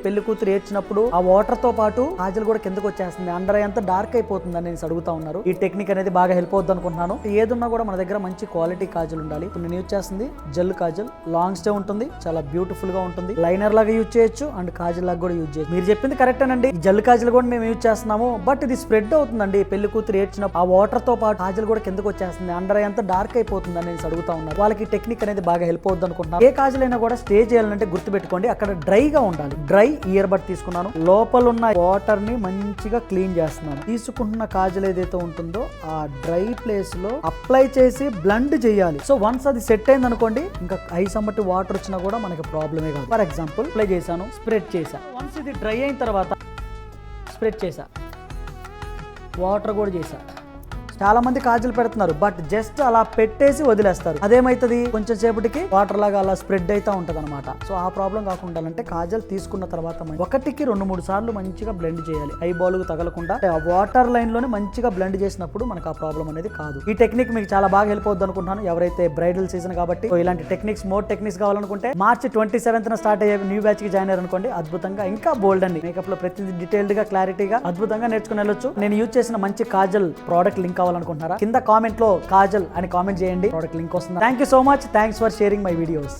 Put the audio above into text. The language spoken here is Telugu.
పెళ్లి కూతురు ఏడ్చినప్పుడు ఆ వాటర్ తో పాటు కాజల్ కూడా కిందకు వచ్చేస్తుంది, అండర్ ఐ అంతా డార్క్ అయిపోతుంది అని నేను అడుగుతా ఉన్నారు. ఈ టెక్నిక్ అనేది బాగా హెల్ప్ అవుతుంది అనుకుంటున్నాను. ఏదున్నా కూడా మన దగ్గర మంచి క్వాలిటీ కాజల్ ఉండాలి. నేను యూజ్ చేస్తుంది జెల్ కాజల్, లాంగ్ స్టే ఉంటుంది, చాలా బ్యూటిఫుల్ గా ఉంటుంది. లైనర్ లాగా యూజ్ చేయొచ్చు అండ్ కాజల్ లాగా కూడా యూజ్ చేయొచ్చు. మీరు చెప్పింది కరెక్టేనండి, ఈ జెల్ కాజల్ కూడా మేము యూజ్ చేస్తున్నాము. బట్ ఇది స్ప్రెడ్ అవుతుందండి. పెళ్లి కూతురు ఏడ్చినప్పుడు ఆ వాటర్ తో పాటు కాజల్ కూడా కిందకు వచ్చేస్తుంది, అండర్ ఐ అంతా డార్క్ అయిపోతుంది అని నేను అడుగుతా ఉన్నారు. వాళ్ళకి టెక్నిక్ అనేది బాగా హెల్ప్ అవుతుంది అనుకుంటున్నాను. ఏ కాజల్ అయినా కూడా స్టే చేయాలంటే గుర్తుపెట్టుకోండి, అక్కడ డ్రైగా ఉండాలి. డ్రై ఇయర్ బడ్ తీసుకున్నాను, లోపల ఉన్న వాటర్ ని మంచిగా క్లీన్ చేస్తున్నాను. తీసుకుంటున్న కాజల్ ఏదైతే ఉంటుందో ఆ డ్రై ప్లేస్ లో అప్లై చేసి బ్లెండ్ చేయాలి. సో వన్స్ అది సెట్ అయింది అనుకోండి, ఇంకా ఐస్ అమ్మటి వాటర్ వచ్చినా కూడా మనకి ప్రాబ్లమే కాదు. ఫర్ ఎగ్జాంపుల్ అప్లై చేశాను, స్ప్రెడ్ చేశా. వన్స్ ఇది డ్రై అయిన తర్వాత స్ప్రెడ్ చేశా, వాటర్ కూడా చేశా. చాలా మంది కాజల్ పెడుతున్నారు, బట్ జస్ట్ అలా పెట్టేసి వదిలేస్తారు. అదేమైతుంది, కొంచెం సేపటికి వాటర్ లాగా అలా స్ప్రెడ్ అయితే ఉంటది అనమాట. సో ఆ ప్రాబ్లం కాకుండా అంటే కాజల్ తీసుకున్న తర్వాత ఒకటికి 2-3 సార్లు మంచిగా బ్లెండ్ చేయాలి, ఐ బాల్ కు తగలకుండా. ఆ వాటర్ లైన్ లోనే మంచిగా బ్లెండ్ చేసినప్పుడు మనకు ఆ ప్రాబ్లం అనేది కాదు. ఈ టెక్నిక్ మీకు చాలా బాగా హెల్ప్ అవుతుంది అనుకుంటున్నాను. ఎవరైతే బ్రైడల్ సీజన్ కాబట్టి ఇలాంటి టెక్నిక్స్, మోర్ టెక్నిక్స్ కావాలనుకుంటే March 27న స్టార్ట్ అయ్యే న్యూ బ్యాచ్ కి జాయిన్ అయ్యారు అనుకోండి, అద్భుతంగా ఇంకా బోల్డ్ అండి మేకప్ లో ప్రతిదీ డీటెయిల్డ్ గా, క్లారిటీగా, అద్భుతంగా నేర్చుకుని వెళ్ళొచ్చు. నేను యూజ్ చేసిన మంచి కాజల్ ప్రోడక్ట్ లింక్ కావాలనుకుంటున్నారా, కింద కామెంట్ లో కాజల్ అని కామెంట్ చేయండి, ప్రోడక్ట్ లింక్ వస్తుంది. Thank you so much, thanks for sharing my videos.